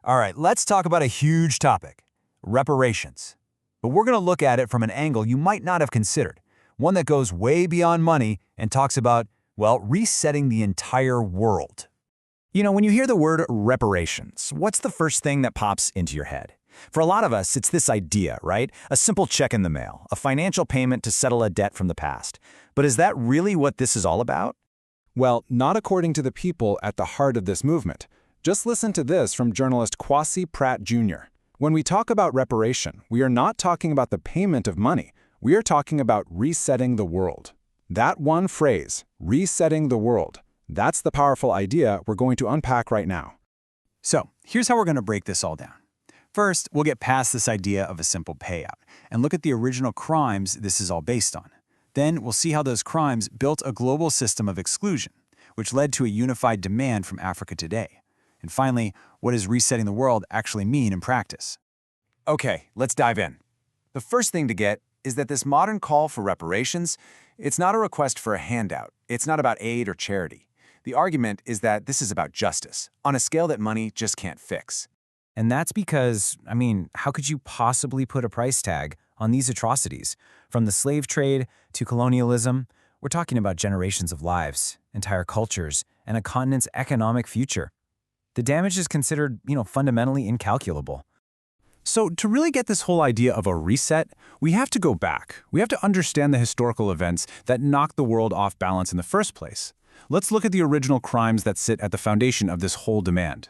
All right, let's talk about a huge topic, reparations. But we're going to look at it from an angle you might not have considered, one that goes way beyond money and talks about, well, resetting the entire world. You know, when you hear the word reparations, what's the first thing that pops into your head? For a lot of us, it's this idea, right? A simple check in the mail, a financial payment to settle a debt from the past. But is that really what this is all about? Well, not according to the people at the heart of this movement. Just listen to this from journalist Kwasi Pratt Jr. When we talk about reparation, we are not talking about the payment of money. We are talking about resetting the world. That one phrase, resetting the world, that's the powerful idea we're going to unpack right now. So, here's how we're going to break this all down. First, we'll get past this idea of a simple payout and look at the original crimes this is all based on. Then, we'll see how those crimes built a global system of exclusion, which led to a unified demand from Africa today. And finally, what does resetting the world actually mean in practice? Okay, let's dive in. The first thing to get is that this modern call for reparations, it's not a request for a handout. It's not about aid or charity. The argument is that this is about justice, on a scale that money just can't fix. And that's because, how could you possibly put a price tag on these atrocities? From the slave trade to colonialism, we're talking about generations of lives, entire cultures, and a continent's economic future. The damage is considered, fundamentally incalculable. So to really get this whole idea of a reset, we have to go back. We have to understand the historical events that knocked the world off balance in the first place. Let's look at the original crimes that sit at the foundation of this whole demand.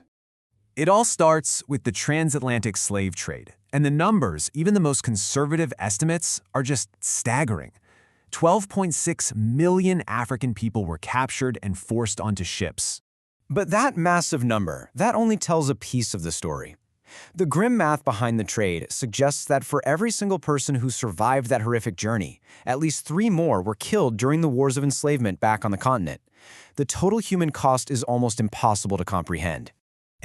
It all starts with the transatlantic slave trade. And the numbers, even the most conservative estimates, are just staggering. 12.6 million African people were captured and forced onto ships. But that massive number, that only tells a piece of the story. The grim math behind the trade suggests that for every single person who survived that horrific journey, at least 3 more were killed during the wars of enslavement back on the continent. The total human cost is almost impossible to comprehend.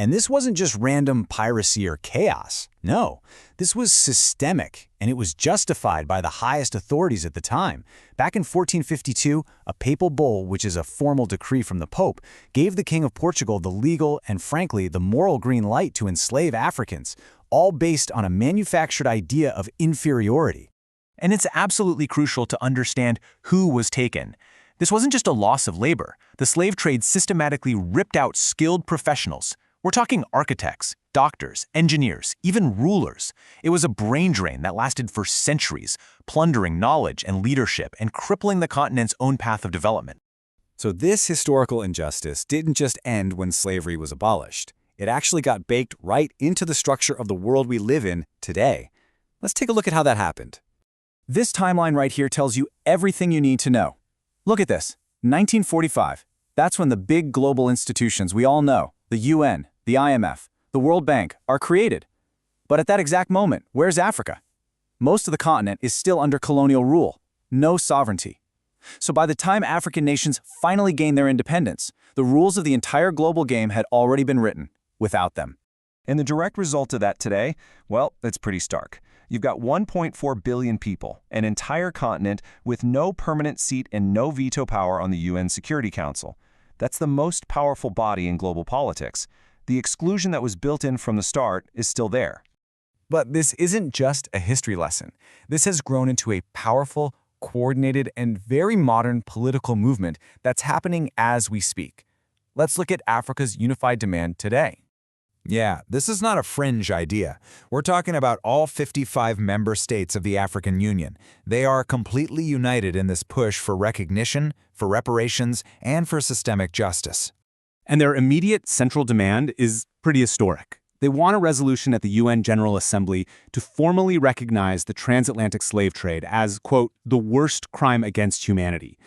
And this wasn't just random piracy or chaos. No, this was systemic, and it was justified by the highest authorities at the time. Back in 1452, a papal bull, which is a formal decree from the Pope, gave the King of Portugal the legal and, frankly, the moral green light to enslave Africans, all based on a manufactured idea of inferiority. And it's absolutely crucial to understand who was taken. This wasn't just a loss of labor. The slave trade systematically ripped out skilled professionals. We're talking architects, doctors, engineers, even rulers. It was a brain drain that lasted for centuries, plundering knowledge and leadership and crippling the continent's own path of development. So this historical injustice didn't just end when slavery was abolished. It actually got baked right into the structure of the world we live in today. Let's take a look at how that happened. This timeline right here tells you everything you need to know. Look at this, 1945. That's when the big global institutions we all know, the UN, the IMF, the World Bank, are created. But at that exact moment, where's Africa? Most of the continent is still under colonial rule, no sovereignty. So by the time African nations finally gained their independence, the rules of the entire global game had already been written, without them. And the direct result of that today, well, it's pretty stark. You've got 1.4 billion people, an entire continent with no permanent seat and no veto power on the UN Security Council. That's the most powerful body in global politics. The exclusion that was built in from the start is still there. But this isn't just a history lesson. This has grown into a powerful, coordinated, and very modern political movement that's happening as we speak. Let's look at Africa's unified demand today. Yeah, this is not a fringe idea. We're talking about all 55 member states of the African Union. They are completely united in this push for recognition, for reparations, and for systemic justice. And their immediate central demand is pretty historic. They want a resolution at the UN General Assembly to formally recognize the transatlantic slave trade as, quote, the worst crime against humanity.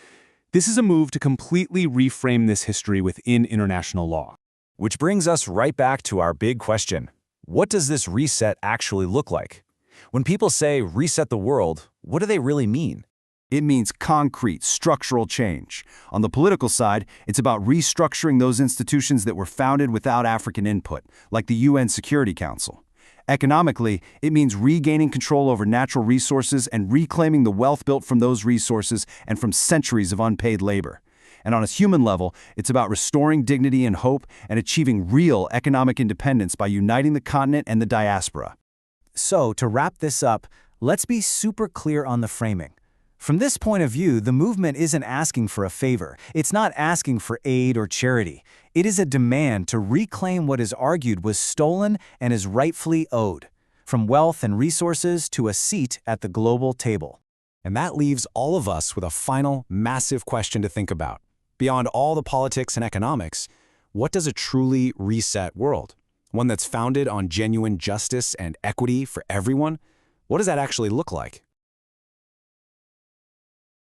This is a move to completely reframe this history within international law. Which brings us right back to our big question. What does this reset actually look like? When people say reset the world, what do they really mean? It means concrete, structural change. On the political side, it's about restructuring those institutions that were founded without African input, like the UN Security Council. Economically, it means regaining control over natural resources and reclaiming the wealth built from those resources and from centuries of unpaid labor. And on a human level, it's about restoring dignity and hope and achieving real economic independence by uniting the continent and the diaspora. So, to wrap this up, let's be super clear on the framing. From this point of view, the movement isn't asking for a favor. It's not asking for aid or charity. It is a demand to reclaim what is argued was stolen and is rightfully owed, from wealth and resources to a seat at the global table. And that leaves all of us with a final, massive question to think about. Beyond all the politics and economics, what does a truly reset world? One that's founded on genuine justice and equity for everyone? What does that actually look like?